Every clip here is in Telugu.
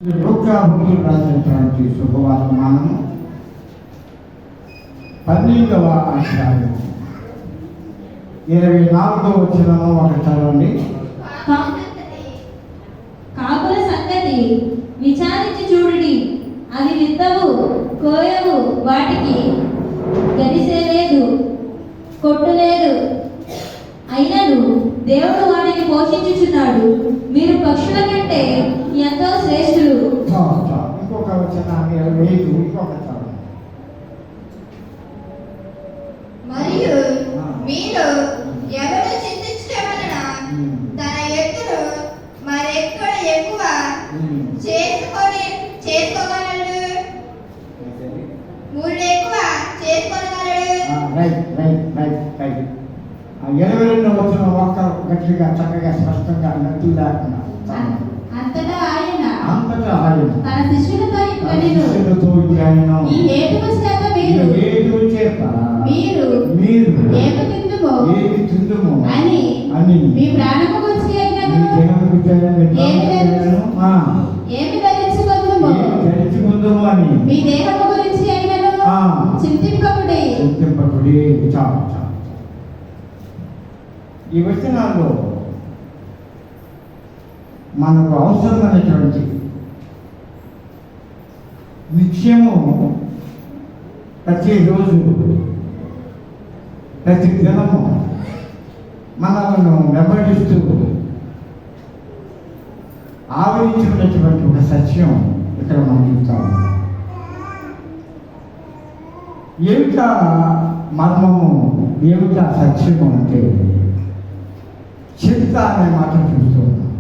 లూకాకు రాసినటువంటి శుభవర్తమానము 12వ అధ్యాయం 24వ వచనము ఒకటి చదవండి. కాకుల సంగతి విచారించి చూడుడి, అవి విత్తవు, కోయవు, వాటికి గరిసేలేదు, కొట్టులేదు, అయినను దేవుడు వాటిని పోషించుచున్నాడు. మీరు పక్షుల కంటే ఎంతో శ్రేష్ఠులు. ఇంకొక వచనాన్ని 25 ఇంకొక చదవండి. మరియు మీరు ఎవరు చింతించడం వలన తన ఎత్తును మరెక్కడ ఎక్కువ చేసుకోగలడు, మూడు ఎక్కువ చేసుకోగలడు. 22వ వచనం ఒక్క గట్టిగా చక్కగా స్పష్టంగా నత్తి లేకుండా అంతటా ఆయన తన శిష్యులతో ఈ హేతువు చేత మీరు ఏమి తిందుమో అని మీ ప్రాణము గురించి ఏమి ధరించుకుందుమో అని మీ దేహము గురించి అయినను చింతింపకుడి. ఈ వచనాల్లో మనకు అవసరమైనటువంటి నిత్యము ప్రతిరోజు ప్రతి దినము మనలను వెంబడిస్తూ ఆవరించుకున్నటువంటి ఒక సత్యం ఇక్కడ మనం చూస్తాము. ఏమిటా మర్మము, ఏమిటా సత్యము అంటే చింత అనే మాట చూస్తూ ఉన్నాం.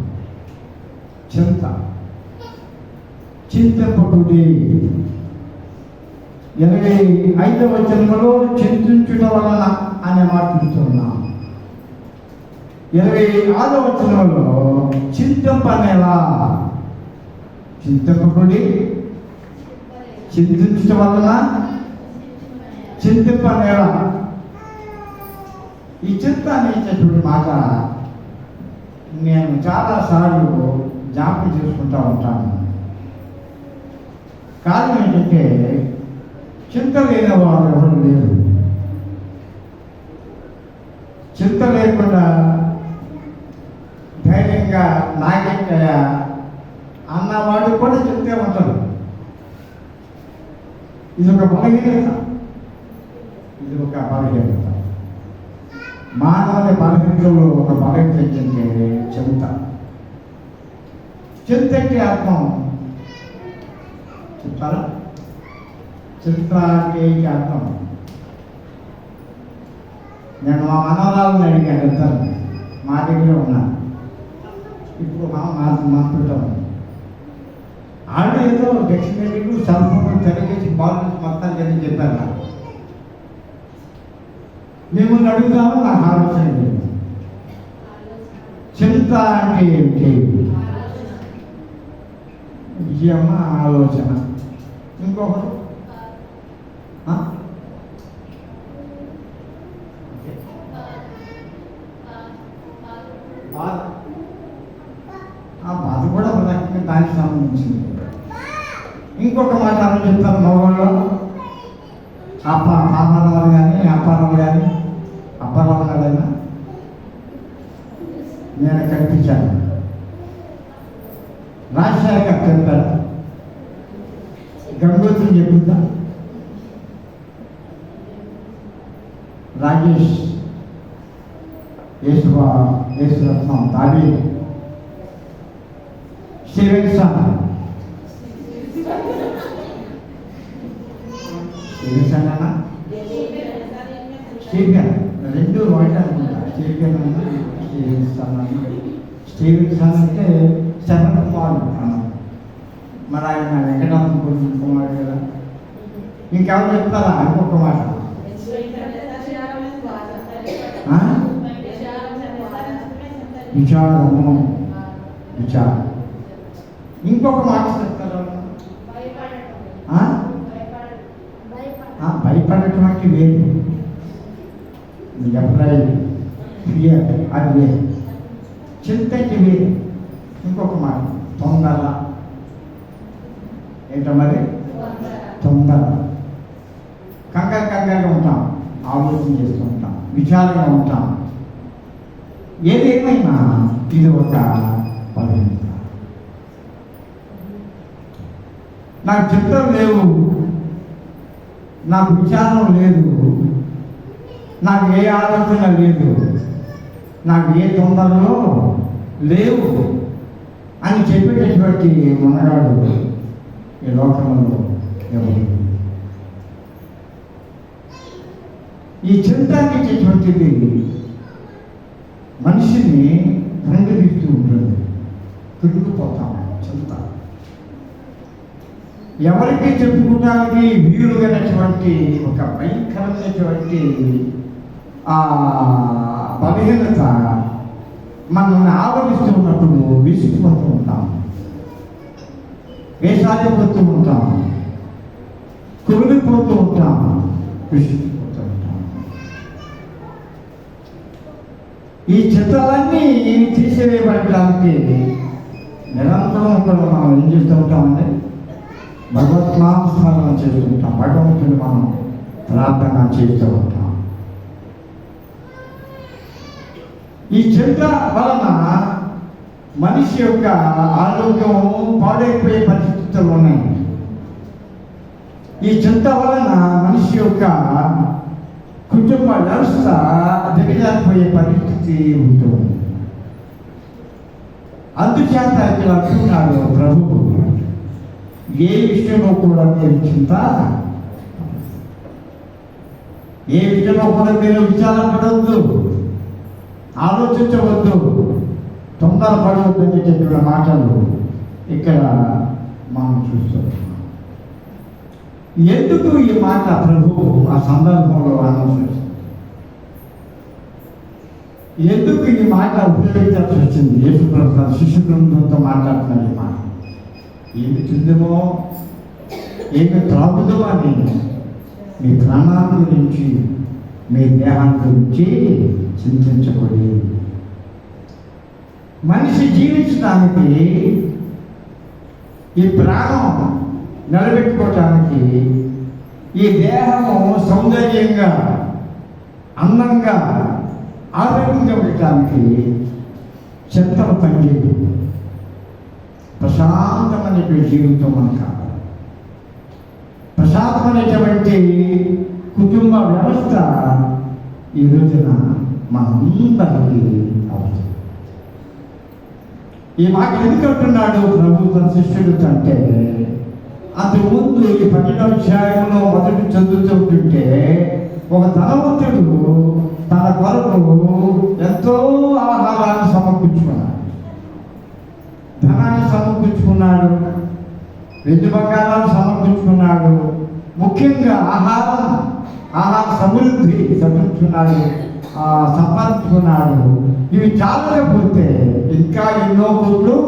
చింతింపకుడి. 25వ వచనంలో చింతించుట వలన అనే మాట చూస్తున్నాం. 26వ వచనంలో చింతింపనేలా, చింతింపకుడి, చింతించుట వలన చింతింపనేలా. ఈ చింత అనేటటువంటి మాట నేను చాలాసార్లు జ్ఞాపకం చేసుకుంటూ ఉంటాను. కారణం ఏంటంటే చింత లేని వారు ఎవరు లేరు. చింత లేకుండా ధైర్యంగా నాగేటయా అన్నవాడు కూడా చింతే ఉంటాడు. ఇది ఒక బలహీనత. మానవుని బలహీనతలో ఒక బలహీనత ఏంటంటే చింత. చింతకి అర్థం చెప్తారా? చింత అంటే అర్థం నేను మా మనవరాలను అడిగాను. ఇద్దరు మా దగ్గర ఉన్నారు. ఇప్పుడు మాట్లాడతాం. ఆవిడ ఏదో డిక్షనరీలు సెల్ఫోన్ తిరిగేసి బాల్ మొత్తం జరిగి చెప్పారు. నాకు మిమ్మల్ని అడుగుతాము. నాకు ఆలోచన లేదు. చింత అంటే ఏంటి? విజయమ్మ ఆలోచన. ఇంకొకరు బాధ. ఆ బాధ కూడా ఒక రకంగా దానికి సంబంధించింది. ఇంకొక మాట ఆలోచిస్తారు మగవాళ్ళు. పాపారావు కానీ అప్పారావు గారైనా నేను కనిపించాను. రాజశేఖర్ చెప్పారు. గంగోత్రి చెప్పిందా? రాజేష్, యేసురత్నం, దావి, స్టీవెన్సన్ స్టీఫెన్, రెండు వాటి అనుకుంటా. స్టీవెన్సన్ అంటే శరత్ కుమార్ అన్నారు. మరి ఆయన వెంకటరామ కుమార్ కదా. ఇంకెవరు చెప్తారా? ఇంకొక మాట విచారము. ఇంకొక మాట చెప్తారా? భయపడటం అంటే వేరు. ఫియర్ అది వేరు. చింతకి వేరు. ఇంకొక మాట తొందర. ఏంటో మరి తొందర. కంగారుగా ఉంటాం, ఆలోచన చేస్తూ ఉంటాం, విచారంగా ఉంటాం. ఏదేమైనా ఇది ఒక బలహీనత. నాకు చిత్రం లేవు, నాకు విచారం లేదు, నాకు ఏ ఆలోచన లేదు, నాకు ఏ తొందరలో లేవు అని చెప్పేటటువంటి మనగాడు ఈ లోకంలో ఎవరు? ఈ చింత అనేటటువంటిది మనిషిని రంగుదిస్తూ ఉంటుంది. తిరుగుపోతాం చింత. ఎవరికి చెప్పుకోవడానికి వీలుగానటువంటి ఒక భయంకరమైనటువంటి బలహీనత మనల్ని ఆవరిస్తూ ఉన్నప్పుడు విసిగిపోతూ ఉంటాం, వేషాలిపోతూ ఉంటాం, కుమిలిపోతూ ఉంటాం, విసిగిపోతూ ఉంటాం. ఈ చిత్రాలన్నీ తీసివేయబడడానికి నిరంతరం కూడా మనం ఏం చేస్తూ ఉంటామంటే భగవత్నామస్మరణ చేస్తూ ఉంటాం, భగవంతుని మనం ప్రార్థన చేస్తూ ఉంటాం. ఈ చింత వలన మనిషి యొక్క ఆరోగ్యం పాడైపోయే పరిస్థితులు ఉన్నాయి. ఈ చింత వలన మనిషి యొక్క కుటుంబ వ్యవస్థ దిగజారిపోయే పరిస్థితి ఉంటుంది. అందుచేత ఇక్కడ అంటున్నాడు ప్రభువు, ఏ విషయంలో కూడా మీరు చింత, ఏ విషయంలో కూడా మీరు విచారపడవద్దు, ఆలోచించవద్దు, తొందరపడవద్దని చెప్పిన మాటలు ఇక్కడ మనం చూస్తున్నాం. ఎందుకు ఈ మాట ప్రభువు ఆ సందర్భంలో ఆలోచించారు? ఎందుకు ఈ మాట ఉపయోగించాల్సి వచ్చింది? యేసు ప్రభు శిశు బృందంతో మాట్లాడుతున్నారు. ఈ మాట ఏమి తిందమో ఏమి త్రాగుదమో అని మీ ప్రాణాల గురించి, మీ దేహాన్ని గురించి చింతించకూడదు. మనిషి జీవించడానికి, ఈ ప్రాణం నిలబెట్టుకోవటానికి, ఈ దేహము సౌందర్యంగా, అందంగా, ఆరోగ్యంగా ఉండటానికి చింతలు పనిచేయదు. ప్రశాంతమైనటువంటి జీవితం మనకు కావాలి. ప్రశాంతమైనటువంటి కుటుంబ వ్యవస్థ ఈ రోజున మనందరికీ అవసరం. ఈ మాట ఎందుకు అంటున్నాడు ప్రభు తన శిష్యుడితో అంటే, అంతకుముందు ఈ 12వ అధ్యాయంలో మొదటి చదువుతుంటే ఒక ధనవంతుడు తన కొరకు ఎంతో ఆహారాన్ని సమర్పించుకున్నాడు, ధనాన్ని సమర్పించుకున్నాడు, వెండి బంగారాన్ని సమర్పించుకున్నాడు. ముఖ్యంగా ఆహార సమృద్ధి సంపాదించుకున్నాడు. ఇవి చాలకపోతే ఇంకా ఎన్నో కోట్లు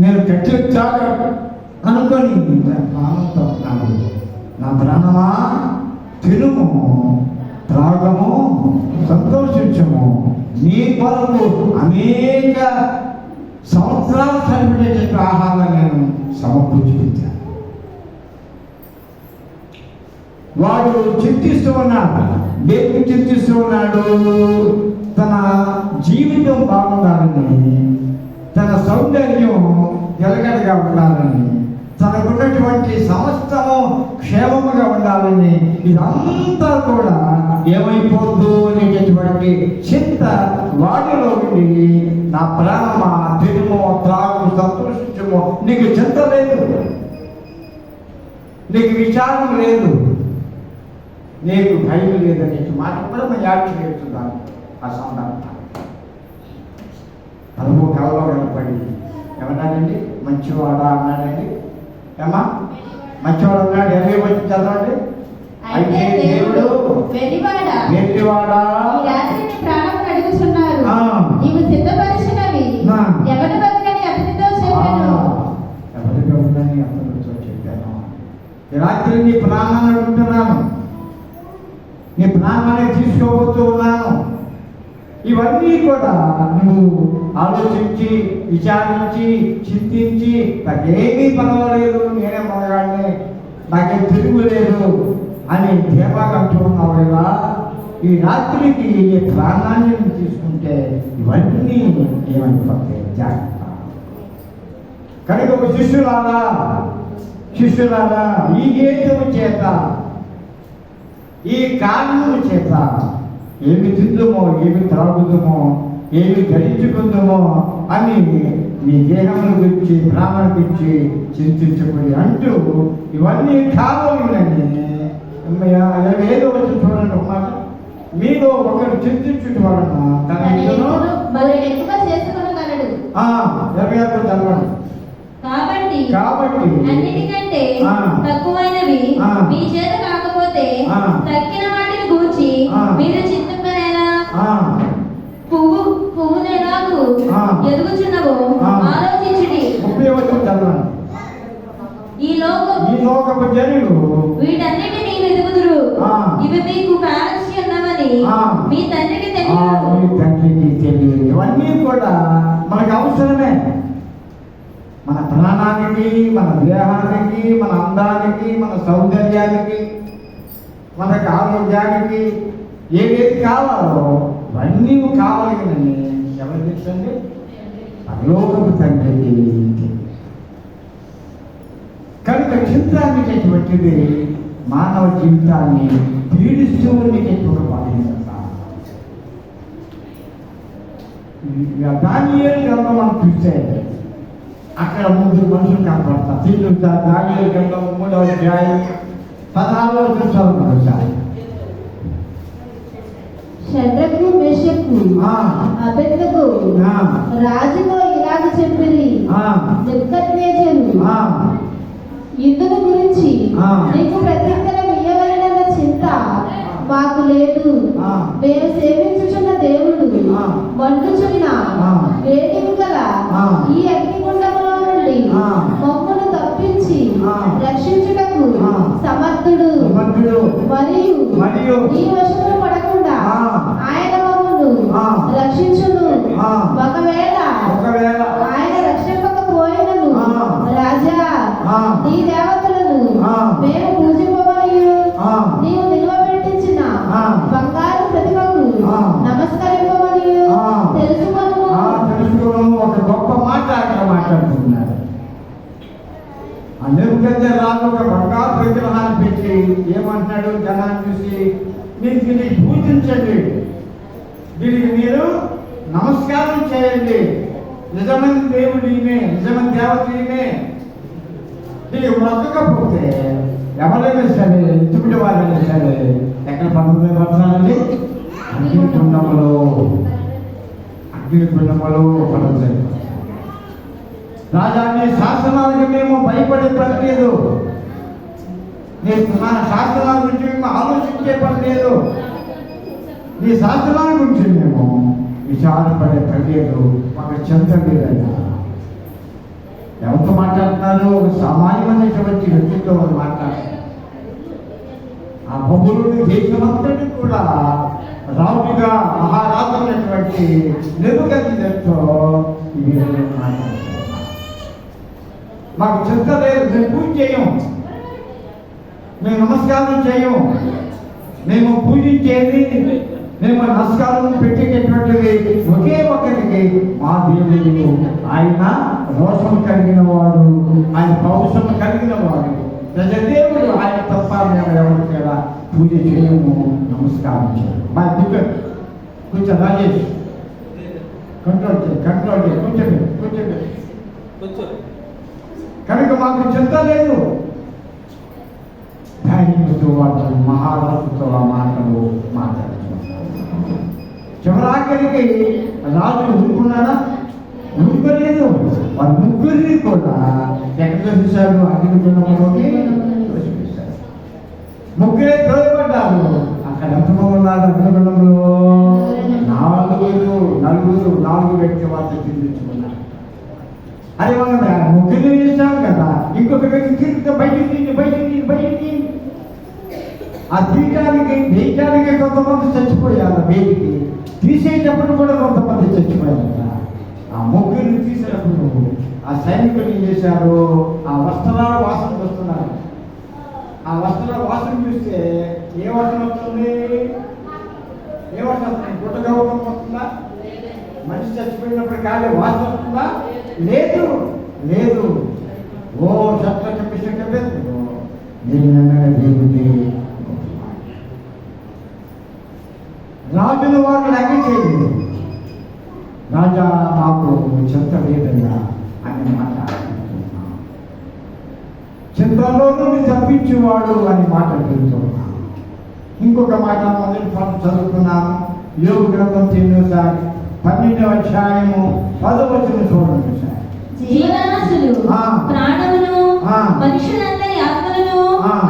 నేను కట్టొచ్చాను అనుకొని ప్రాణంతో ఉన్నాడు. నా ప్రాణమా తినుము, త్రాగము, సంతోషించము, నీ కొరకు అనేక సంవత్సరాలు సరిపడేటట్టు ఆహారాన్ని నేను సమకూర్చుకుంటాను. వాడు చింతిస్తూ ఉన్నాడు. దేనికి చింతిస్తూ ఉన్నాడు? తన జీవితం బాగుండాలని, తన సౌందర్యం ఎలగడగా ఉండాలని, తనకున్నటువంటి సమస్తము క్షేమముగా ఉండాలని, ఇదంతా కూడా ఏమైపోద్దు అనేటటువంటి చింత వాడిలో ఉండి, నా ప్రాణమా తిరుమో, త్రాగు, సంతోషించమో, నీకు చింత లేదు, నీకు విచారం లేదు, నీకు భయం లేదనే మాట కూడా మనం యాడ్ చేస్తున్నాను. ఆ సందర్భం అనుభవ కళలో కనపడి ఏమన్నాడండి? మంచివాడా అన్నాడండి. ఏమా మంచివాడు అన్నాడు. 20 వచ్చి చదవండి. అయితే దేవుడు వెర్రివాడా నీవు సిద్ధపరిచినవి ఎవరి బతుకని అతనితో చెప్పాను. ఈ రాత్రి నీ ప్రాణాన్ని అడుగుతున్నాను, నీ ప్రాణాన్ని తీసుకోబోతూ ఉన్నాను. ఇవన్నీ కూడా నువ్వు ఆలోచించి విచారించి చింతించి నాకేమీ పర్వాలేదు, నేనే మగాడిని, నాకేం తిరుగులేదు అని ధీమాగా అంటూ ఉన్నావు కదా. ఈ రాత్రికి ఈ ప్రాణాన్ని తీసుకుంటే ఇవన్నీ ఏమైపోతాయి, జాగ్రత్త. కనుక ఒక శిష్యులారా ఈ హేతువు చేత, ఈ కారణము చేత ఏమి తిందుమో, ఏమి త్రాగుదుమో, ఏమి ధరించుకుందామో అని మీ దేహముల గురించి, ప్రాణాల గురించి చింతించుకుని అంటూ ఇవన్నీ కావాలని 25వ వచనం చూడండి. ఒక మాట, మీలో ఒకరు చింతించుట వలన తన ఇల్లును మరి ఎక్కువ చేసుకొనగలడు. 26 చదవండి. కాబట్టి అన్నిటికంటే తక్కువైనవి మీ చేత కాకపోతే తక్కిన వాటిని గూర్చి మీరు చింతింపనేలా? పువ్వునెలాగూ ఎదుగుచున్నవో ఆలోచించుడి. 30వ వచనం చదవండి. ఈ లోకపు జనులు వీటన్నిటినీ వెతుకుదురు, ఇవి మీకు కావలసి ఉన్నవని మీ తండ్రికి తెలియదు. ఇవన్నీ కూడా మనకు అవసరమే. మన ప్రాణానికి, మన దేహానికి, మన అందానికి, మన సౌందర్యానికి, మనకు ఆరోగ్యానికి ఏవేది కావాలో ఇవన్నీ కావాలని ఎవరు తెలుసండి? పరలోకపు తండ్రికి. కనుక చింతాన్నిటటువంటిది మానవ జీవితాన్ని పీడిస్తూ ఉండేటటువంటి బాధ్యత. దానియేలు గ్రంథం మనం చూస్తే అక్కడ 3 మనుషులు కనపడతారు. దానియేలు గ్రంథం 3వ అధ్యాయం 16వ వచనం చదువుతారు. షడ్రకు, మెషకు, అబేద్నెగో రాజుతో ఇలాగ చెప్పిరి, నెబుకద్నెజరు ఇందును గురించి నీకు ప్రత్యుత్తరం ఇయ్యవలెనన్న చింత మాకు లేదు. మేము సేవించుచున్న దేవుడు మండుచున్న వేడిమి గల ఈ అగ్నిగుండములో నుండి మమ్మను తప్పించి రక్షించుటకు సమర్థుడు మరియు ఈ వశములు పడకుండా ఆయన మమ్మను రక్షించును. ఒకవేళ ఆయన రక్షింపకపోయినను రాజా, నీ దేవతలను మేము పూజింపమనియు నీవు నిలువబెట్టించిన బంగారు ప్రతిమకు నమస్కరింపమనియు తెలుసుకొను. ఒక గొప్ప మాట అక్కడ మాట్లాడుతున్నారు. నెబుకద్నెజరు ఒక బంగారు విగ్రహాన్ని పెట్టి ఏమంటున్నాడు? జనాన్ని చూసి, మీరు దీన్ని పూజించండి, దీనికి మీరు నమస్కారం చేయండి, నిజమైన దేవుడు ఈమె, నిజమైన దేవత ఈమె. దీనికి మొక్కకపోతే ఎవరైనా సరే, ఎత్తుకునే వారైనా సరే ఎక్కడ పడుతుందండి? అగ్నిగుండములో పడుతుంది. రాజా, నీ శాసనాలకు మేము భయపడే పని లేదు, నీ శాసనాల గురించి మేము ఆలోచించే పని లేదు, నీ శాసనాల గురించి మేము విచారపడే పని లేదు, మాకు చింత లేదయ్యా. ఎవరితో మాట్లాడుతున్నారు? ఒక సామాన్యమైనటువంటి వ్యక్తితో వాళ్ళు మాట్లాడుతున్నారు. ఆ బబులోని దేశమంతటి కూడా రాజుగా మహారాజు అయినటువంటి నెబుకద్నెజరుతో ఇవి మాట్లాడుతున్నారు. మాకు చింత లేదు, మేము పూజ చేయం, మేము నమస్కారం చేయం, మేము పూజించేది, మేము నమస్కారం పెట్టేటటువంటిది ఒకే ఒకరికి మా దేవుడు. ఆయన రోషం కలిగిన వాడు, ఆయన పౌరుషం కలిగిన వాడు, ప్రజదేవుడు. ఆయన తప్ప మేము ఎవరికి కూడా పూజ చేయము, నమస్కారం చేయము. మా కూర్చో రాజేష్, కంట్రోల్ చేయి కూర్చోండి. కనుక మాకు చింత లేదు. ధైర్యంతో వాళ్ళు మహారాజుతో ఆ మాటలు మాట్లాడుతున్నారు. చివరాఖరికి రాజు ఊరుకున్నాడా? ఊరుకోలేదు. వారు ముగ్గురిని కూడా ఎక్కడ చూశారు? అగ్నిగుండంలోకి ప్రవేశించారు. ముగ్గురే తోయబడ్డారు. అక్కడ ఎంతమంది ఉన్నారు? అగ్నిగుండంలో 4 వ్యక్తి వాళ్ళు తినిపించుకున్నారు. అది మనం ముగ్గురిని చేశాం కదా, ఇంకొక వ్యక్తి తిరిగితే బయటికి ఆ తీయటానికి కొంతమంది చచ్చిపోయారు. బయటికి తీసేటప్పుడు కూడా కొంతమంది చచ్చిపోయారు. ఆ ముగ్గురిని తీసినప్పుడు ఆ సైనికులు ఏం చేశారు, ఆ వస్త్రాల వాసన వస్తున్నారు. ఆ వస్త్రాల వాసన చూస్తే ఏ వాసన వస్తుంది? ఏ వాసన వస్తుంది? గుట్టగౌరవం వస్తుందా? మనిషి చచ్చిపోయినప్పుడు కాలే వాసన వస్తుందా? లేదు లేదు. ఓ శత్రు చెప్పేసి నేను దేవుడి రాజుల వారు లెక్క చేయలేదు. రాజా నాకు చింత లేదయ్యా అని మాట్లాడుతున్నాను. చింతలో నుండి తప్పించేవాడు అని మాట్లాడుతున్నాను. ఇంకొక మాట మొదటి పాఠం చదువుకున్నాను. యోగు గ్రంథం 12వ అధ్యాయము 10వ వచనం చూడండి సార్. జీవరాశులు ప్రాణమును మనుషులందరి ఆత్మలను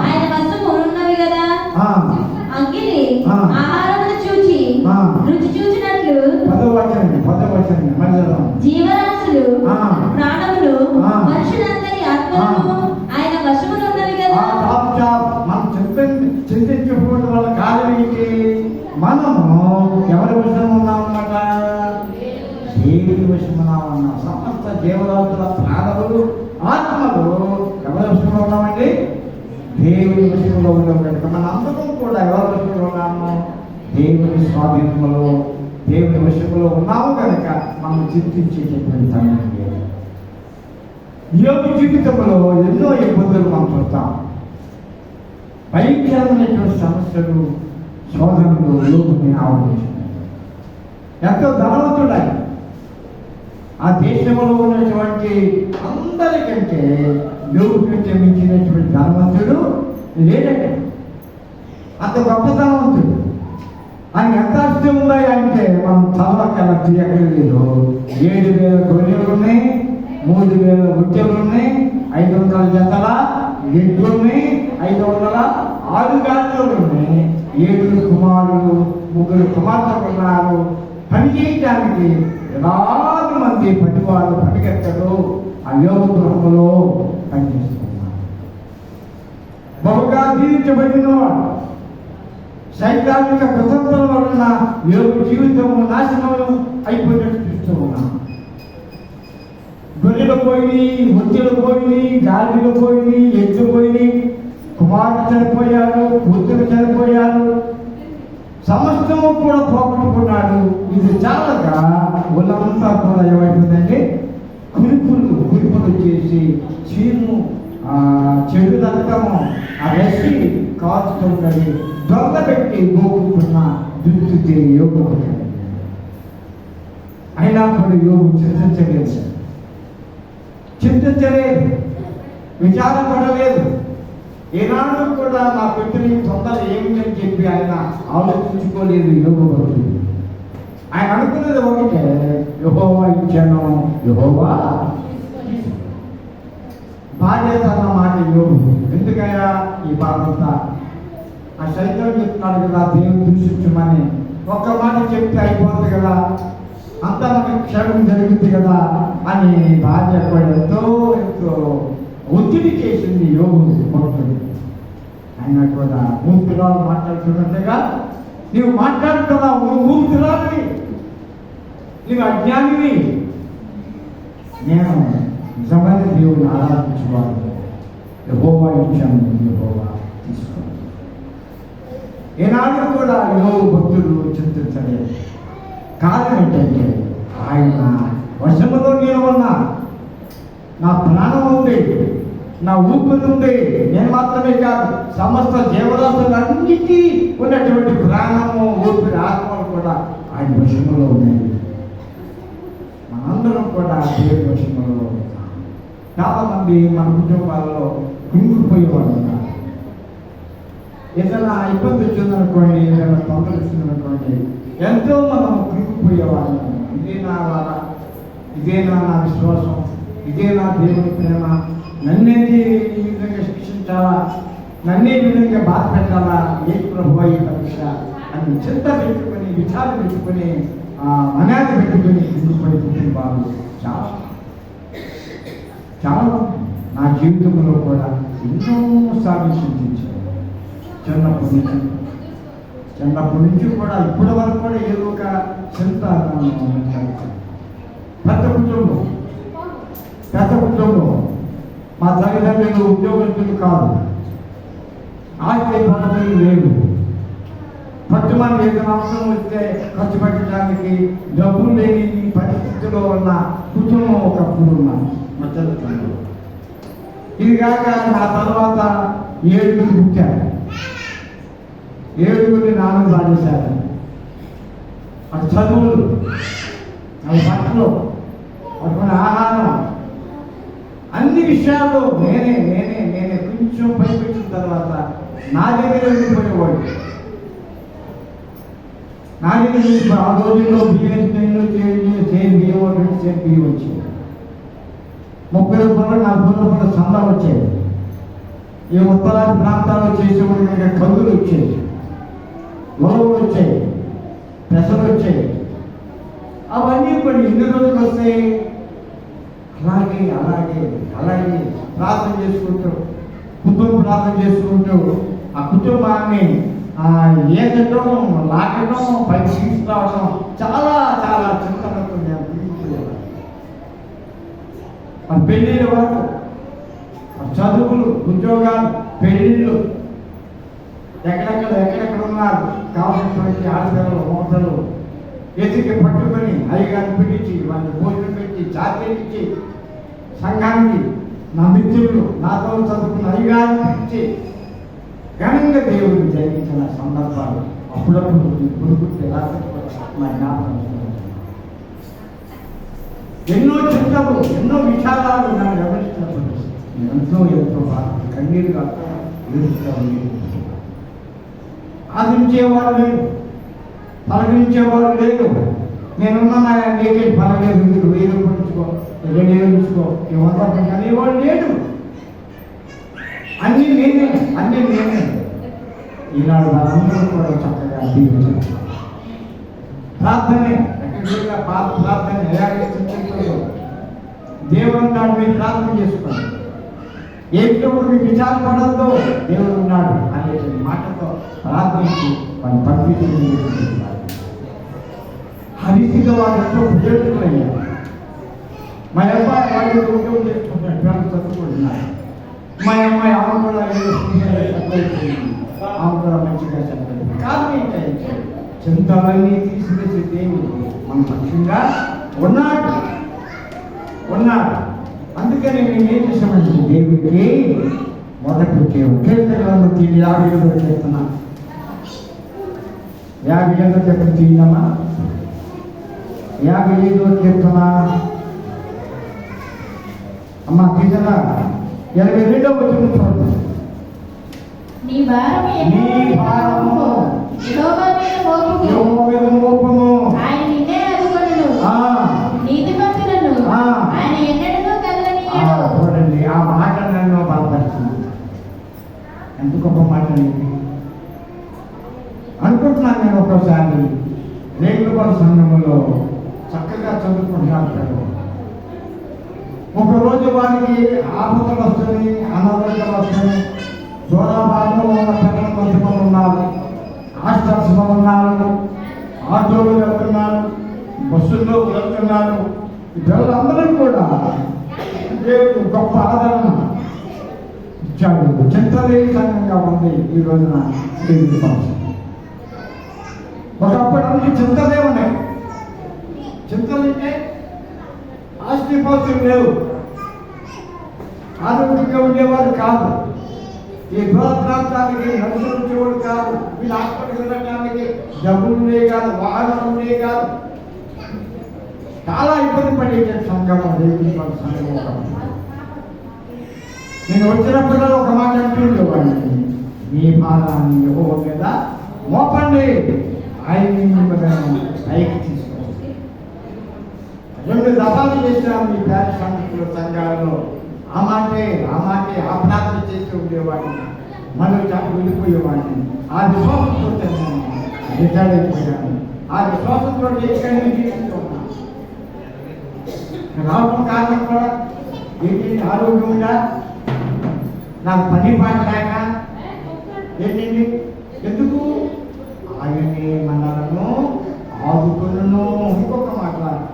ఆయన వశము ఉన్నవి కదా. అంగిలి ఆహారమును చూచి రుచి చూచినట్లు 10వ వచనం జీవరాశులు ప్రాణములు మనుషులందరి ఆత్మలను ఆయన వశములు ఉన్నవి కదా. మనం చింతించుకోవడం వల్ల కారణం ఏంటి? మనము ఎవరి వశం ఉన్నామన్నమాట? దేవుడి వశం ఉన్నామన్నా. సమస్త జీవరాశుల ప్రాణములు ఆత్మలు ఎవరి వశంలో ఉన్నామండి? దేవుడి వశంలో ఉన్నాం. కనుక మన అందరం కూడా ఎవరి వశంలో ఉన్నాము? దేవుడి స్వాధీనంలో, దేవుడి వశంలో ఉన్నాము. కనుక మనం చింతించేటటువంటి సమయం లేదు. యోగు జీవితంలో ఎన్నో ఇబ్బందులు మనం చూస్తాం. భయంకరమైనటువంటి సమస్యలు, శోధనలు యోగుని ఆవరించినాయి. ఎంతో ధనవంతుడాయి. ఆ దేశంలో ఉన్నటువంటి అందరికంటే యోగు కంటే మించినటువంటి ధనవంతుడు లేడండి. అంత గొప్ప ధనవంతుడు. ఆయన ఎంత ఆస్తి ఉన్నాయి అంటే మనం చదవకల తీయలేదు. 7,000 గొర్రెలు ఉన్నాయి, 3,000 ఉద్యోగులు ఉన్నాయి, 500 జతల ఎడ్లున్నాయి, 500 ఆడుగాడులు ఉన్నాయి, 7 కుమారులు, 3 కుమార్తెలు ఉన్నారు. పని చేయడానికి వేలాది మంది పనివాళ్ళు పనికెత్తలు ఆ యోగ గృహంలో పనిచేస్తున్నారు. బహుగా దీవించబడిన వాడు సైద్ధాంతిక కుతంత్రం వలన యోగ జీవితము నాశనం అయిపోయినట్టు చూస్తూ ఉన్నాం. గొర్రెలు పోయినాయి, ఒత్తిళ్ళు పోయినాయి, గాలిలు పోయినాయి, ఎడ్లు పోయినాయి, కుమారుడు చనిపోయారు, కూతురు చనిపోయారు, సమస్తము కూడా పోగొట్టుకున్నాడు. ఇది చాలగా ఒళ్ళంతా కూడా ఏమైపోయిందంటే కురుపులు చేసి చీము, చెడు రక్తము ఆ రసి కాచుతున్నది. దొంగ పెట్టి గోపుకున్న దుస్థితి యోగు. అయినా కూడా యోగు చింతించలేదు, విచారపడలేదు. ఏనాడు కూడా నా పెట్టిన తొందర ఏమిటని చెప్పి ఆయన ఆలోచించుకోలేదు యోగు భక్తుడు. ఆయన అనుకున్నది ఒకటే, యెహోవా ఇచ్చాను, యెహోవా బాధ్యత అన్న మాట యోగు. ఎందుకయ్యా ఈ బాధ్యత? ఆ సైతం చెప్తున్నాడు కదా, దేవుని దూషించమని. ఒక్క మాట చెప్తే అయిపోతుంది కదా, అంతా మనకి క్షేమం జరుగుతుంది కదా అని భార్య కూడా ఎంతో ఒత్తిడి చేసింది యోగు భక్తుడు. ఆయన కూడా మూర్తిరాలు మాట్లాడుతున్నట్టుగా, నీవు మాట్లాడుతున్నావు, నువ్వు మూర్తిరాలివి, నీవు అజ్ఞానివి. నేను నిజమైన దేవుని ఆరాధించుకోవాలి. యెహోవా ఇచ్చాను, యెహోవా తీసుకోవాలి. ఏనాడు కూడా యోగు భక్తులు చింతించలేదు. కారణం ఏంటంటే ఆయన వశములో నేను ఉన్నా, నా ప్రాణం ఉంది, నా ఊపిరి ఉంది. నేను మాత్రమే కాదు, సమస్త జీవరాశులన్నిటికీ ఉన్నటువంటి ప్రాణము, ఊపిరి, ఆత్మలు కూడా ఆయన వశములో ఉన్నాయి. మనందరం కూడా దేవుని వశములో ఉన్నాం. చాలా మంది మన కుటుంబాలలో కుంగిపోయేవాళ్ళు ఉన్నారు. ఏదైనా ఇబ్బంది వచ్చిందనుకోండి, ఏదైనా తొందర వచ్చిందనుకోండి, ఎంతో మనం కుంగిపోయేవాళ్ళం. ఇదేనా వాళ్ళ, ఇదేనా నా విశ్వాసం, ఇదేనా దేవుని ప్రేమ, నన్నేది ఈ విధంగా శిక్షించాలా, నన్నే విధంగా బాధ పెట్టాలా, ఏ ప్రభువా ఈ పరీక్ష అని చింత పెట్టుకుని, విచారం పెట్టుకుని, అనాథ పెట్టుకుని కుంగిపోయి కుటుంబాలు చాలా చాలా. నా జీవితంలో కూడా ఎన్నోసార్లు చింతించాను. చిన్నప్పటి నుంచి కూడా ఇప్పటి వరకు కూడా ఏదో ఒక చింత పెద్ద కుటుంబం. మా తల్లిదండ్రులు ఉద్యోగస్తులు కాదు, ఆస్తి పనులు లేవు. పట్టుమని ఏదైనా అవసరం వస్తే ఖర్చు పెట్టడానికి డబ్బులు లేని పరిస్థితిలో ఉన్న కుటుంబం ఒకప్పుడు మా తల్లిదండ్రులు. ఇది కాక నా తర్వాత 7 పుట్టారు. 7 నాన్న సాధించారు. అది చదువులు, అది బట్టలు, అటువంటి ఆహారం, అన్ని విషయాల్లో నేనే కొంచెం పనిపెట్టిన తర్వాత నా దగ్గర ఉండిపోయేవాడు. నా దగ్గర ఆ రోజుల్లో బియ్యం బియ్యం వచ్చేది. 30 రూపాయలు 40 రూపాయల సందా వచ్చేది. ఈ ఉత్తరాది ప్రాంతాల్లో చేసేవాడికి కందులు వచ్చేది, ఉలవలు వచ్చాయి, పెసలు వచ్చాయి. అవన్నీ కొన్ని ఎన్ని రోజులు వస్తాయి. అలాగే ప్రార్థన చేసుకుంటూ, ప్రార్థన చేసుకుంటూ ఆ కుటుంబాన్ని ఏదటం, లాగటం, పైకి తీసుకురావడం చాలా చింతనతో నేను తీసుకుపోయాను. ఆ పెళ్ళిళ్ళ వరకు, చదువులు, ఉద్యోగాలు, పెళ్ళిళ్ళు, ఎక్కడెక్కడ ఉన్నారు కావాల్సినటువంటి ఆడపిల్లలు, మోటలు ఎతికి పట్టుకొని అయ్యగారిని పిలిచి వాళ్ళని భోజనం పెట్టి చార్జీలిచ్చి, సంఘానికి నా మిత్రులు నాతో చదువుకున్న అయ్యగారిని పిలిచి ఘనంగా దేవుడిని జయించిన సందర్భాలు అప్పుడప్పుడు గురుకుంటే మా జ్ఞాపకం. ఎన్నో చింతలు, ఎన్నో విచారాలు నన్ను గమనించినప్పుడు ఎంతో బాగా కన్నీరుగా ఏడుస్తూ ఉంది. ఆదించేవాడు లేడు, పలకరించేవాడు లేడు. నేనున్నా నీకే పర్వాలేదు, మీరు 1000 రూపాయలు ఇచ్చుకో, 2000 ఇచ్చుకో, 100 అనేవాడు లేడు. అన్నీ నేనే. ఈనాడు వాళ్ళందరూ కూడా చక్కగా దీవించారు. ప్రార్థనే ప్రార్థన ఎలాగే దేవుడు ఉన్నాడు, మీరు ప్రార్థన చేసుకోండి. ఏమిటో మీకు విచారపడద్దు, దేవుడు ఉన్నాడు అనే మాటతో ప్రార్థించి వాళ్ళని పంపించి హరిసిగా వాళ్ళు ఎంతో ప్రయోజకులయ్యారు. మా అబ్బాయి వాళ్ళు ఉద్యోగం చేసుకుంటారు, పిల్లలు చదువుకుంటున్నారు. మా అమ్మాయి ఆమె కూడా మంచిగా చదువుతుంది. కారణం ఏంటంటే చింతలన్నీ తీసివేసే దేవుడు మన పక్షంగా ఉన్నాడు. అందుకని మేము ఏం చేసామంటే దేవుడికి మొదటి కీర్తనలు 57 కీర్తన 57 తీయమా. 55 కీర్తన అమ్మ కీర్తన 22వ వచనం. నీ భారము యెహోవా మీద మోపుము, ఆయన నిన్నే ఆదుకొనును. నీతిమంతులను ఆయన ఎన్నడూ కదలనీయడు. చూడండి, ఆ మాట నన్ను బలపరిచింది. ఎంత గొప్ప మాట అనుకుంటున్నాను. నేను ఒక్కోసారి రేగులపాల సంఘంలో చక్కగా చదువుకుంటున్నాను. ఒకరోజు వారికి ఆపదలు వస్తున్నాయి, అనారోగ్యాలు వస్తున్నాయి. దూరాభారంలో ఉన్న పిల్లలు కొంతమంది ఉన్నారు, హాస్టల్స్లో ఉన్నారు, ఆటోలు వెళ్తున్నారు, బస్సుల్లో వెళ్తున్నారు. ఈ పిల్లలందరూ కూడా దేవుడు గొప్ప ఆదరణ ఇచ్చాడు. చింతలేని సంఘంగా ఉంది ఈ రోజున దేవుడి భాష. ఒకప్పుడు అన్ని చింతలే ఉన్నాయి. చింతలంటే ఆస్తిపాస్తులు లేవు, ఆరోగ్యంగా ఉండేవారు కాదు, ఈ దూర ప్రాంతానికి నడుచులు వచ్చేవాడు కాదు, వీళ్ళు హాస్పిటల్కి వెళ్ళడానికి డబ్బులు ఉండే కాదు, వాహనాలు ఉండే కాదు. చాలా ఇబ్బంది పడే సంఘం దేవుడి సంఘం. నేను వచ్చినప్పుడు ఒక మాట అంటుండేవాడిని, మీ భారాన్ని యెహోవా మీద మోపండి, ఆయన మిమ్మల్ని పైకి తీసుకొచ్చి. 2 దఫాలు చేశాను ఈ పేద సంఘాలలో. ఆ మాటే ఆ ప్రార్థన చేస్తూ ఉండేవాడిని. మనం చాలా వెళ్ళిపోయేవాడిని. ఆ విశ్వాసంతో నేను రిటైర్ అయిపోయాను. ఆ విశ్వాసంతో ఎక్కడి జీవిస్తూ ఉన్నాను. రావడం కారణం కూడా ఏంటి? ఆరోగ్యం ఉందా, నాకు పని పాట లేక ఏంటండి? ఎందుకు? ఆయనే మనలను ఆదుకును. ఇంకొక మాట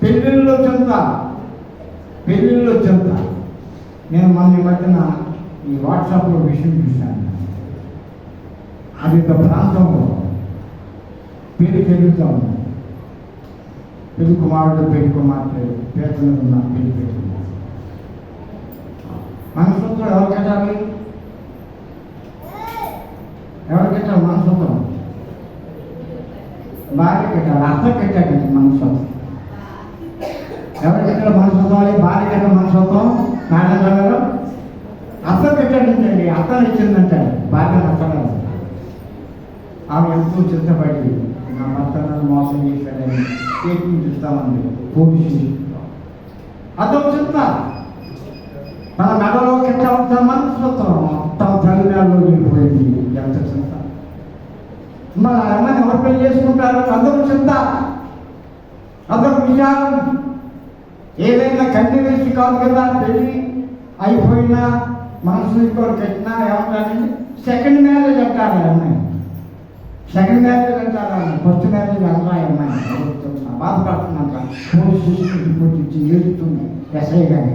పెళ్ళిళ్ళు చెంత. నేను మొన్న ఈ మధ్యన ఈ వాట్సాప్లో విషయం చూశాను. అది ఇంత ప్రాంతంలో పెళ్లి పెరుగుతూ ఉంది. పెళ్లి కుమారుడు పెళ్లి కుమార్తె పేర్కొన్న పెళ్లి పెరుగుతున్నారు. మన సొంతం ఎవరు కట్టాలి? మన సొంతం భార్య కట్టాలి. అర్థం కట్టాడండి మన సొంతం. ఎవరు కట్టాలి? మన సొంతం. భార్య కట్టాలి మన సొంతం. నారాయణ అర్థం కట్టాడంటండి. అర్థం ఇచ్చిందంటాడు. భార్య నచ్చలేదు. ఆమె ఎంతో చింతపడి నా భర్త నన్ను మోసం చేశాడని కేసుని చూస్తామండి. పోలీసు అదో చింత. మన మెడలో కిట్ట మనసు తమ తల్లిలో వెళ్ళిపోయింది. ఎంత చింత. మన అమ్మని ఎవరు పెళ్లి చేసుకుంటారు? అందరూ చింత, అందరూ విచారం. ఏదైనా కన్నీ వేసి కాదు కదా పెళ్ళి అయిపోయినా మనసు ఇంకోటి కట్టినా ఏమంటారండి? సెకండ్ మ్యారేజ్ అంటారు అమ్మాయి. సెకండ్ మ్యారేజ్ అంటారు. ఫస్ట్ మ్యారేజ్ అమ్మాయి బాధపడుతున్నాక పోలీసు ఇచ్చి ఏడుతుంది ఎస్ఐ గారి.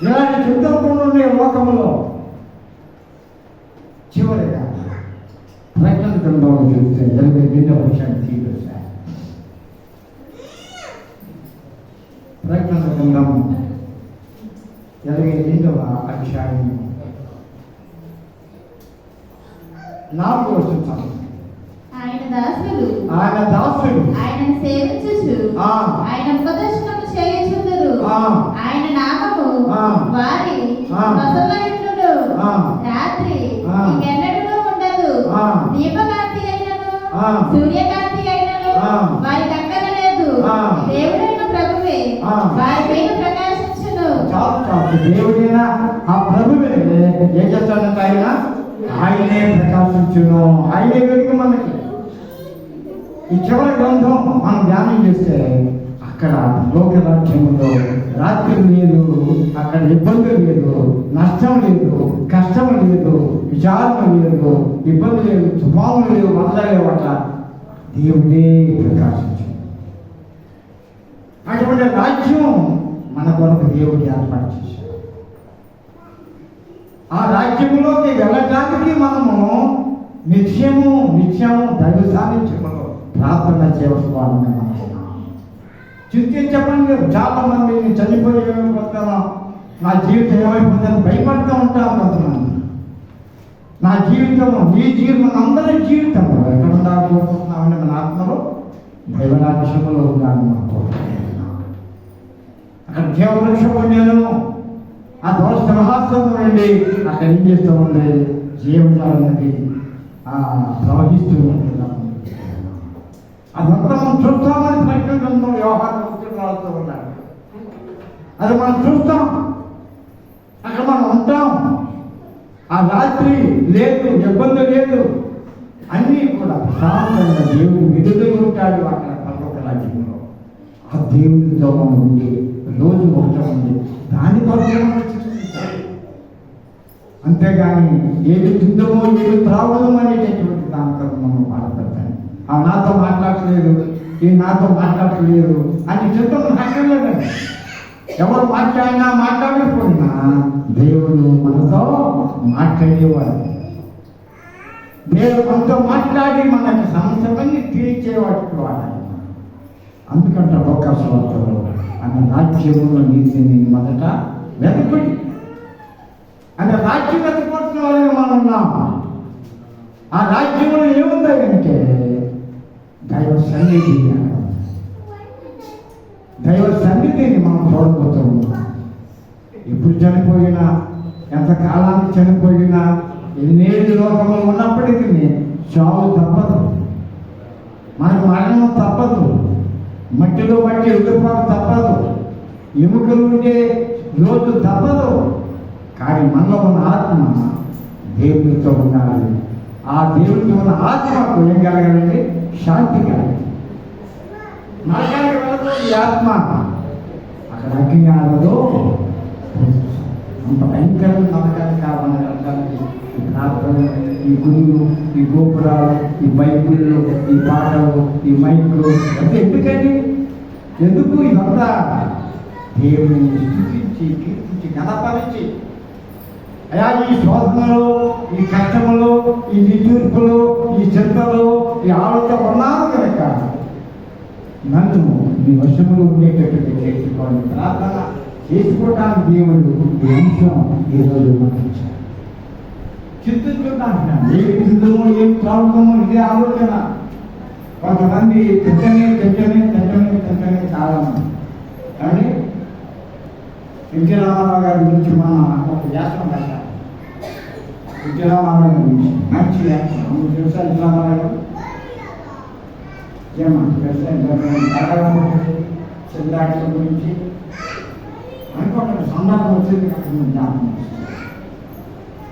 ఇలాంటి చింతకుండా ఉండే లోకంలో చివరిగా ప్రకటన గ్రంథంలో చూస్తే 22వ తీరుస్తారు. ప్రకటన గ్రంథం 22వ అధ్యాయం 4వ వచనం. ఆయన దాసులు ఆయనను సేవించుచు ఆయన ఉపదేశనము చేయుచుందురు. ఆయన నామము వారి వశమైనట్లు రాత్రి ఇంకెన్నడూ ఉండదు. దీపకాంతి అయినను సూర్యకాంతి అయినను వారి దగ్గర లేదు. దేవుడైన ప్రభువే వారి పైన ప్రకాశించును. దేవుడైనా ఆ ప్రభువే ఏం చేస్తాడంటే ఆయనే ప్రకాశించును. ఆయనే వెలుగు మనకి. ఈ చివరి గ్రంథం మనం ధ్యానం చేస్తే అక్కడ లోకరాజ్యంలో రాత్రి లేదు, అక్కడ ఇబ్బంది లేదు, నష్టం లేదు, కష్టం లేదు, విచారణ లేదు, ఇబ్బంది లేదు, తుఫాను లేదు, వదలలేవు. అట్లా దేవుడే ప్రకాశించు. అటువంటి రాజ్యం మన కొరకు దేవుడు ఏర్పాటు చేశాడు. ఆ రాజ్యంలోకి వెళ్ళటానికి మనము నిత్యము దైవ సాన్నిధ్యములో ప్రార్థన చేసుకోవాలని మనం చింతించమని లేదు. చాలా మంది చనిపోయి ఏమైపోతానో, నా జీవితం ఏమైపోతుందని భయపడుతూ ఉంటాను కొంతమంది. నా జీవితము, నీ జీవితం, అందరి జీవితం ఎక్కడ ఉండాలనుకుంటున్నామని మన ఆత్మలో దైవరాజ్యములో ఉండాలని మనం కోరుకుంటున్నాం. అక్కడ జీవవృక్షం నేను ఆ దోష సింహాసనం నుండి అక్కడ ఏం చేస్తూ ఉంది? జీవజాలన్నది ప్రవహిస్తూ ఉంటున్నాం. అదంతా మనం చూస్తామని ప్రకటనలో వ్యవహారం రాస్తూ ఉన్నాడు. అది మనం చూస్తాం, అక్కడ మనం ఉంటాం. ఆ రాత్రి లేదు, ఇబ్బంది లేదు, అన్నీ కూడా ప్రశాంతంగా దేవుడు విడుదల ఉంటాడు. అక్కడ పరలోక రాజ్యంలో ఆ దేవుడితో మనం ఉండి రోజు ఒకటం ఉంది. దాని కొరకు అంతేగాని ఏది తిందమో ఏది త్రాగుదమో అనేటటువంటి దాని కొరకు మనం బాధపడతాను. ఆ నాతో మాట్లాడలేదు, ఈ నాతో మాట్లాడలేదు అని చిత్తం మాట్లాడలేదండి. ఎవరు మాట్లాడినా మాట్లాడకపోయినా దేవుడు మనతో మాట్లాడేవాడు. దేవుడు మనతో మాట్లాడి మనకి సమస్యలన్నీ తీర్చేవాటికి వాడాలి. అందుకంటే లోకస్వార్థలో అన్న రాజ్యంలో నీతిని మొదట వెతుకుడి అంటే రాజ్యం వెతుకుతున్న వాళ్ళని మనం ఉన్నాం. ఆ రాజ్యంలో ఏముందంటే దైవ సన్నిధి. దైవ సన్నిధిని మనం చూడబోతూ ఉన్నాం. ఎప్పుడు చనిపోయినా, ఎంత కాలానికి చనిపోయినా, ఎన్నేళ్ళు లోకంలో ఉన్నప్పటికీ చావు తప్పదు, మనకు మరణం తప్పదు, మట్టిలో మట్టి ఎదురుపాటు తప్పదు, ఎముకలు ఉండే రోజు తప్పదు. కానీ మనలో ఉన్న ఆత్మ దేవుడితో ఉండాలి. ఆ దేవుడితో ఉన్న ఆత్మకు ఏం కలగాలండి? శాంతి కలగాలి. నరకానికి వెళ్ళదు ఈ ఆత్మ, అక్కడ అగ్ని ఆడదు. అంత భయంకరమైన నరకానికి కావాలని వెళ్ళడానికి ఈ ప్రార్థన, ఈ గుళ్ళు, ఈ గోపురాలు, ఈ బైబిళ్ళు, ఈ పాటలు, ఈ మైకులు అంటే ఎందుకండి? ఎందుకు ఇదంతా? దేవుని స్థుతించి కీర్తించి గణపరిచి, అయా ఈ శోధనలు, ఈ కష్టములు, ఈ నిట్టూర్పులు, ఈ చింతలు, ఈ ఆలోచన ఉన్నాను కనుక నన్ను మీ వశములు ఉండేటట్టుగా చేసుకోండి. ప్రార్థన చేసుకోవడానికి దేవుడు ఈ అంశం ఈరోజు మనకిచ్చాడు. చింతించుకుంటాను, ఏమి చింతము, ఏమి ప్రాబ్లము, ఇదే ఆలోచన. కొంతమంది తింటనే చాలా మంది. కానీ ఎన్టీ రామారావు గారి గురించి మన ఒక వ్యాసం రాశారు. ఎన్టీ రామారావు గారి గురించి మంచి వ్యాసం. మీకు తెలుసా ఎన్టీ రామారావు గారు? చిల్లాటల గురించి అనుకోవడం సందర్భం వచ్చింది జ్ఞాపకం.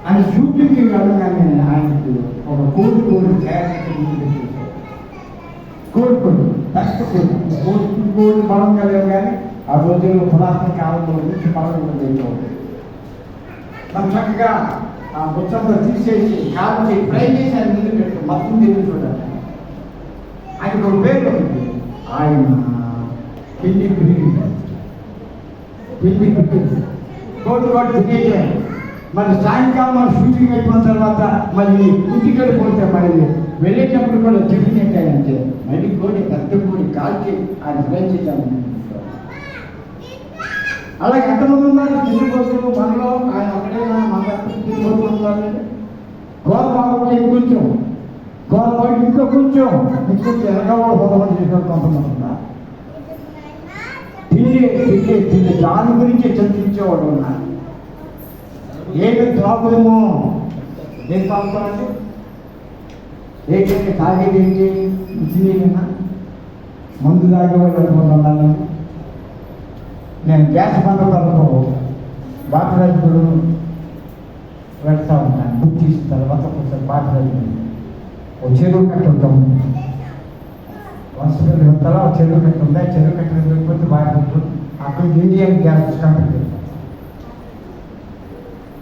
ఆయన షూటింగ్కి వెళ్ళగానే ఆయనకు ఒక కోడి తయారు కోరుకోడు ఫస్ట్ కోడి బలం కలిగాం. కానీ ఆ రోజుల్లో పురాతన కాలంలో నుంచి బలం కూడా మనం చక్కగా ఆ బుచ్చంతో తీసేసి కాల్చి ఫ్రై చేసి ఆయన ముందు పెట్టు మొత్తం తిరిగి చూడాలి. ఆయనకు ఒక పేరు ఉంది, ఆయన పిండి కోడి తిరిగి మరి సాయంకాలం మన షూటింగ్ అయిపోయిన తర్వాత మళ్ళీ ఇంటికి వెళ్ళిపోతే మళ్ళీ వెళ్ళేటప్పుడు కూడా తిరిగినట్టాయంటే మళ్ళీ కోడి పెద్ద కోడి కాల్చి ఆయన ఫ్రై చేశాను. అలాగే ఎంతమంది ఉన్నారు చిన్న కోసులు మనలో? ఆయన అక్కడైనా మన చిన్న కోసులు ఉన్నారు. గోరబాబుకి ఇంకొంచెం, గోరబాబుకి ఇంకొంచెం వెనకవాడు పొదమని చేసినట్టు కొంతమంది ఉన్నారు. తిండి దాని గురించి చర్చించేవాడు ఉన్నారు. ఏమి త్రాగుదము, ఏం తాగుతామండి? ఏంటంటే తాగేది ఏంటి? మంచినీళ్ళన్నా మందు తాగేవాళ్ళు అనుకుంటున్నాను. నేను గ్యాస్ బంధువులతో బాటరాజుడు వెళ్తా ఉంటాను. బుక్ తీసిన తర్వాత ఒకసారి బాటరాజు ఒక చెరువు కట్ట ఉంటాం. హాస్పిటల్ వెళ్తారా ఒక చెరువు కట్ట ఉంది. చెరువు కట్ట వెళ్ళిపోతే బాగా అక్కడ ఇండియన్ గ్యాస్ కంపెనీ.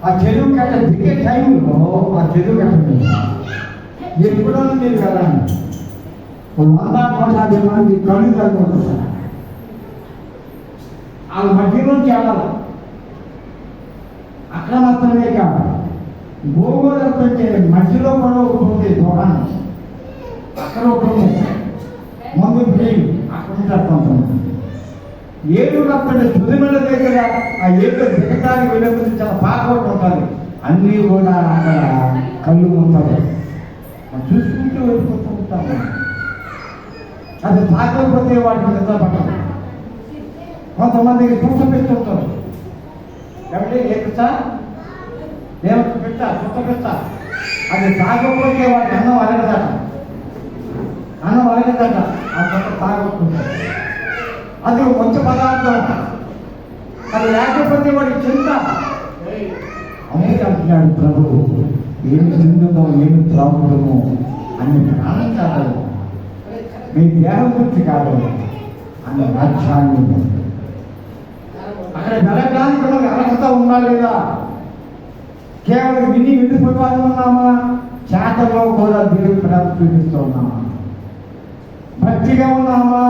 ఆ చెరువు కట్ట దిగే టైంలో ఆ చెరువు కట్ట ఎప్పుడో మీరు వెళ్ళండి. 150 మంది కళ్ళు తగ్గుతుంటారు. వాళ్ళ మధ్యలోంచి వెళ్ళాలి. అక్కడ మాత్రమే కాదు, గోగోలంటే మధ్యలో కూడా ఉంటుంది దూరాన్ని. అక్కడ ఉంటుంది మందు ప్రియులు అక్కడ ఉంటారు కొంతమంది. ఏడు అక్కడ తుదిమల దగ్గర ఆ ఏడు దిగటానికి వెళ్ళిపోతే చాలా పాకవట్టు ఉంటుంది. అన్నీ కూడా అక్కడ కళ్ళు ఉంటారు. చూసుకుంటూ వెళ్ళిపోతూ ఉంటాము. అది తాగకపోతే వాటికి నిద్ర పట్టదు. కొంతమందికి చూపిస్తుంటారు. ఎవరి ఏపిస్తా దేవుడికి పెట్టా చూపిస్తా. అది తాగకపోతే వాటి అన్నం అరగదట. ఆ కొత్త తాగొస్తుంటారు. అది మంచి పదార్థం. అది లేకపోతే వాడి చింత. అనేది అంటున్నాడు ప్రభు, ఏమి తిందుమో ఏమి త్రాగుదమో అన్ని ప్రాణం కాదు, మీ దేహం గురించి కాదు అన్న రాజ్యాన్ని. అక్కడ వెళ్ళడానికి మనకు అర్హత ఉందా లేదా? కేవలం విని విడిపోవాలని ఉన్నామా? చేతల్లో కూడా దేవుడి ప్రేమ చూపిస్తూ ఉన్నామా? భక్తిగా ఉన్నామా?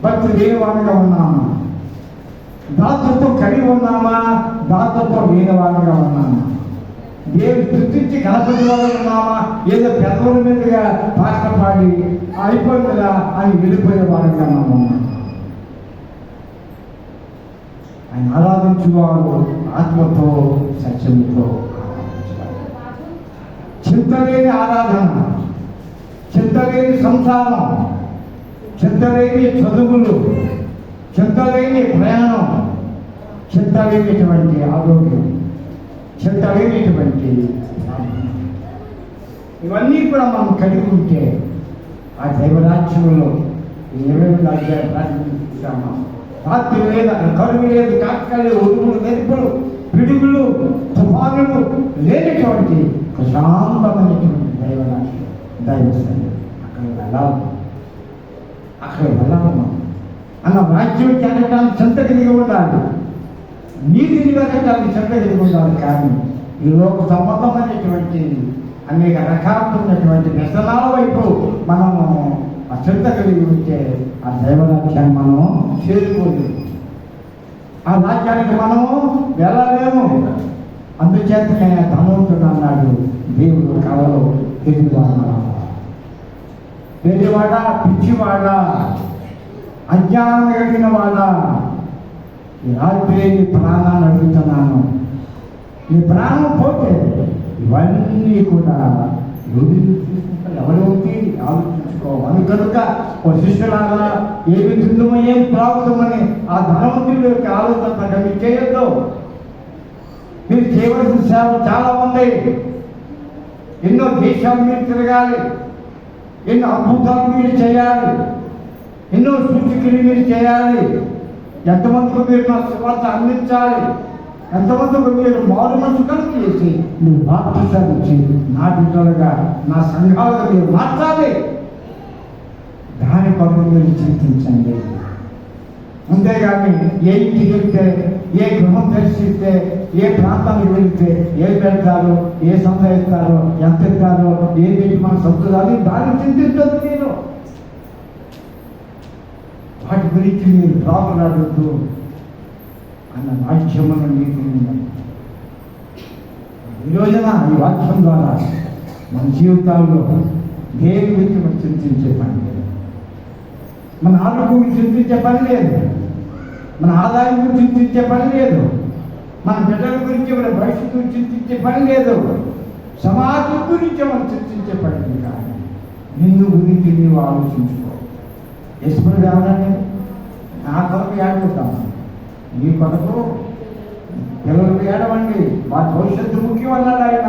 భక్తి లేనివాడిగా ఉన్నామా? దాతృత్వం కలిగి ఉన్నామా? దాతృత్వం లేనివాడిగా ఉన్నామా? దేవుడు సృష్టించి గణపతి వాళ్ళు ఉన్నామా? ఏదో పెదవుల మీదుగా పాట పాడి అయిపోయింది కదా అని వెళ్ళిపోయే వాడిగా ఉన్నామా? ఆయన ఆరాధించువారు ఆత్మతో సత్యంతో చింతలేని ఆరాధన, చింతలేని సంసారం, చింతలేని చదువులు, చింతలేని ప్రయాణం, చింతలేనిటువంటి ఆరోగ్యం, చింతలేనిటువంటి ఇవన్నీ కూడా మనం కలిగి ఉంటే ఆ దైవరాజ్యంలో ఏమేమి రాజ్యాలు ప్రారంభించామా? రాత్రి లేదు, అక్కడ కరువు లేదు, కాకలు, ఉరుములు, మెరుపులు, పిడుగులు, తుఫానులు లేనటువంటి ప్రశాంతమైనటువంటి దైవరాజ్యం, దైవస్థానం. అక్కడ వెళ్ళాలి అన్న రాజ్యం చేరడానికి చెంత కలిగి ఉండాలి. నీతిని వెతకడానికి చెంత కలిగి ఉండాలి. కానీ ఈ లోక సంబంధమైనటువంటి అనేక రకాలైనటువంటి వ్యసనాల వైపు మనము అశ్రద్ధ కలిగి ఉంటే ఆ దైవరాజ్యాన్ని మనము చేరుకోలేము, ఆ రాజ్యానికి మనము వెళ్ళలేము. అందుచేతనే ధనవంతుడు అన్నాడు దేవుడు కళలో, పెరివాడా పిచ్చివాడా అజ్ఞానం కలిగిన వాడా, ఈ రాత్రి నీ ప్రాణాన్ని అడుగుతున్నాను. నీ ప్రాణం పోతే ఇవన్నీ కూడా ఎవరికి ఆలోచించుకోవాలి కనుక ఓ శిష్యులాగా ఏమి తిందుమో ఏం త్రాగుతామని ఆ ధనవంతుల యొక్క ఆలోచన మీరు చేయొద్దు. మీరు చేయవలసిన సేవ చాలా ఉంది. ఎన్నో దేశాలు మీరు తిరగాలి, ఎన్నో అద్భుతాలు మీరు చేయాలి, ఎన్నో సూచికలు మీరు చేయాలి, ఎంతమందికి మీరు నా సువార్త అందించాలి, ఎంతమందికి మీరు మారు మనసు కలిగి చేసి నువ్వు బాప్తిసాలు ఇచ్చి నా బిడ్డలుగా నా సంఘాలుగా మీరు మార్చాలి. దాని కొరకు మీరు చింతించండి. అంతేగాని ఏ ఇంటికి వెళ్తే, ఏ గృహం దర్శిస్తే, ఏ ప్రాంతానికి వెళ్తే ఏ పెడతారో, ఏ సంపాదిస్తారో, ఎంత ఇస్తారో, ఏ పెట్టి మనం సొంతదాన్ని దాన్ని చింతించదు. మీరు వాటి గురించి మీరు రాకులాడుతూ అన్న వాక్యమును మీకు ఈ రోజున ఈ వాక్యం ద్వారా మన జీవితాల్లో దేని గురించి మనం చింతించే పని లేదు, మన ఆరోగ్యం గురించి చింతించే పని లేదు, మన ఆదాయం గురించి చింతించే పని లేదు, మన బిడ్డల గురించి మన భవిష్యత్తు గురించి చింతించే పని లేదు, సమాజం గురించి మనం చింతించే పని లేదు. కానీ నిన్ను గురించి నీవు ఆలోచించుకో. యశ్వరుడు ఎవరండి? నా కొరకు ఏడుకుంటాను, నీ కొరకు పిల్లలకు ఏడవండి, వారి భవిష్యత్తు ముఖ్యం అన్నాడు ఆయన.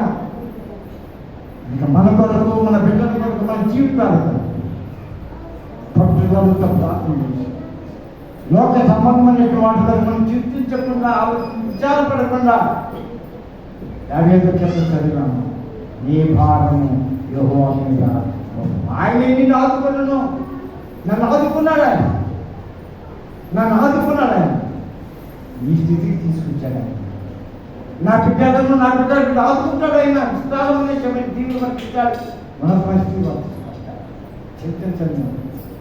ఇంకా మన కొరకు, మన బిడ్డల కొరకు, మన జీవితాలకు పట్టుదలతో ప్రార్థన చేసి లోక సంబంధమైన వాటితో మనం చింతించకుండా, విచారపడకుండా యావేదో చెప్ప చదివాము, నీ భారము యెహోవా మీద, ఆయన నిన్ను ఆదుకున్నాను, నన్ను ఆదుకున్నాడు ఆయన, నన్ను ఆదుకున్నాడు ఆయన, ఈ స్థితికి తీసుకొచ్చాడు ఆయన. నా బిడ్డలను నా బిడ్డలకు ఆదుకుంటాడు ఆయన. విస్తారమైన దీవులు వర్తించాడు, మన పరిస్థితి చింతించండి.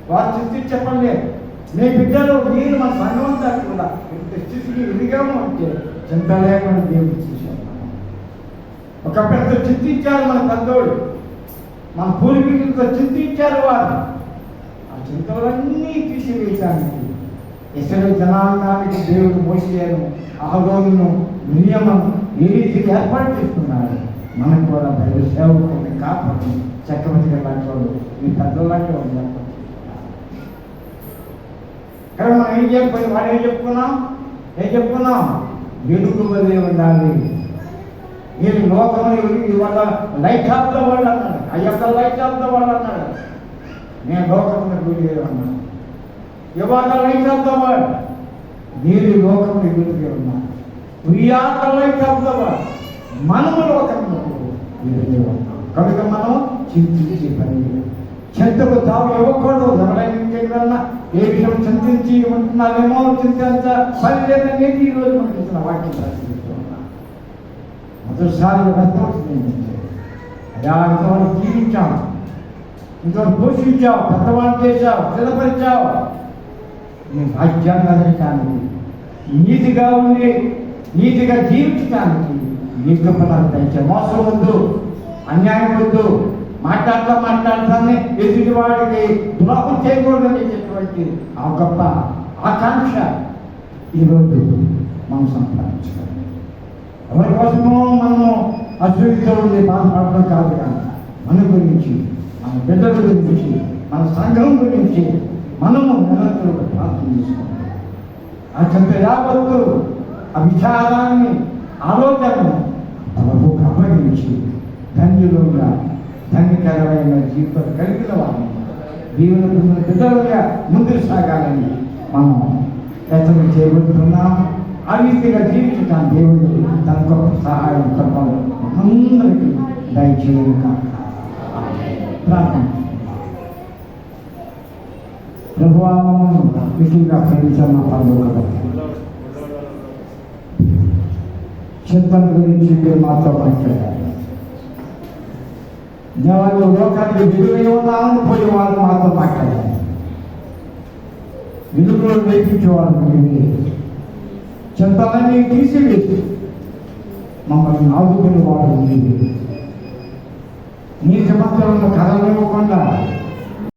వారు చింతించి చెప్పండి, మీ బిడ్డలు మీరు మన సంఘమంతా కూడా ఇంత స్థితికి ఎదిగాము అంటే చింత లేకుండా దేవుడు చూశాడు. ఒక పెద్ద చింతించారు మన పెద్దోడు, మన పూర్వీకులతో చింతించారు వారు. ఆ చింతలన్నీ తీసివేయటానికి ఇశ్రాయేలు జనాంగానికి దేవుడు మోషేను, అహరోనును, మిర్యామును ఏ రీతికి ఏర్పాటు చేస్తున్నారు. మనకు కూడా బయలు సేవకుని కాపాడు చక్రవర్తి లాంటి వాళ్ళు, ఈ పెద్దలాంటి వాళ్ళు ఏర్పాటు. కానీ మనం ఏం చెప్పి వాడు ఏం చెప్పుకున్నాం వెలుగు వలే ఉండాలి. నేను లోకంలో ఇవాళ లైట్ ఆఫ్ ద వరల్డ్ అన్నాడు, అయ్యొక్క లైట్ ఆఫ్ ద వరల్డ్ అన్నాడు. నేను లోకంలో వెలుగు అన్నాను, ఇవాళ లైట్ ఆఫ్ ద వరల్డ్. మీరు లోకంలో వెలుగు ఉన్నారు, we are the light of the world. మనము లోకంలో వెలుగు ఉన్నాం కనుక మనం చింతించే పని లేదు. చింతకు తావు ఇవ్వకూడదు. ఎవరైనా ఏ విషయం చింతించి ఉంటున్నారేమో చింతించ పని లేదని ఈరోజు మనకి ఇచ్చిన వాక్యం ప్రశ్నిస్తున్నా. మొదటిసారి అయ్యా ఇంతవరకు జీవించావు, ఇంతవరకు పోషించావు, పెద్దవాళ్ళు చేశావు, స్థిరపరిచావు. నీ భాగ్యాన్ని అందించడానికి, నీతిగా ఉండి నీతిగా జీవించడానికి నీ కృపణాలు తెచ్చే. మోసం వద్దు, అన్యాయం వద్దు, మాట్లాడతాన్ని ఎదుటివాడికి ద్రోహం చేయకూడదని చెప్పేటువంటి ఆ గొప్ప ఆకాంక్ష ఈరోజు మనం సంపాదించుకోవాలి. ఎవరి కోసమో మనము అసూయతో ఉండి బాధపడడం కాదు, కానీ మన గురించి, మన బిడ్డల గురించి, మన సంఘం గురించి మనము నిరంతరం ప్రార్థన చేసుకోవాలి. ఆ చెంత యావత్తు ఆ విచారాన్ని, ఆలోచనను ప్రభువుకు అప్పగించి ధన్యులుగా, ధన్యకరమైన జీవితం కలిగిన వారిని దీవుల బిడ్డలుగా ముందుకు సాగాలని మనం ప్రయత్నం చేయబోతున్నాం. ఆ రీతిగా జీవించడానికి దేవుడు తన గొప్ప సహాయం కృపలు అందరికీ దయచేయక ప్రార్థన. ప్రభువామను విధిగా ప్రేమించిన పండుగ చింతన గురించి మాతో మాట్లాడారు. వాళ్ళు లోకానికి విలువై ఉన్నామని పోయే వాళ్ళు మాతో మాట్లాడారు. వెలుగులో నేర్పించేవాడు చింతలన్నీ తీసివేసి మమ్మల్ని ఆదుకునేవాడు నీతి మంత్రులను కథలు ఇవ్వకుండా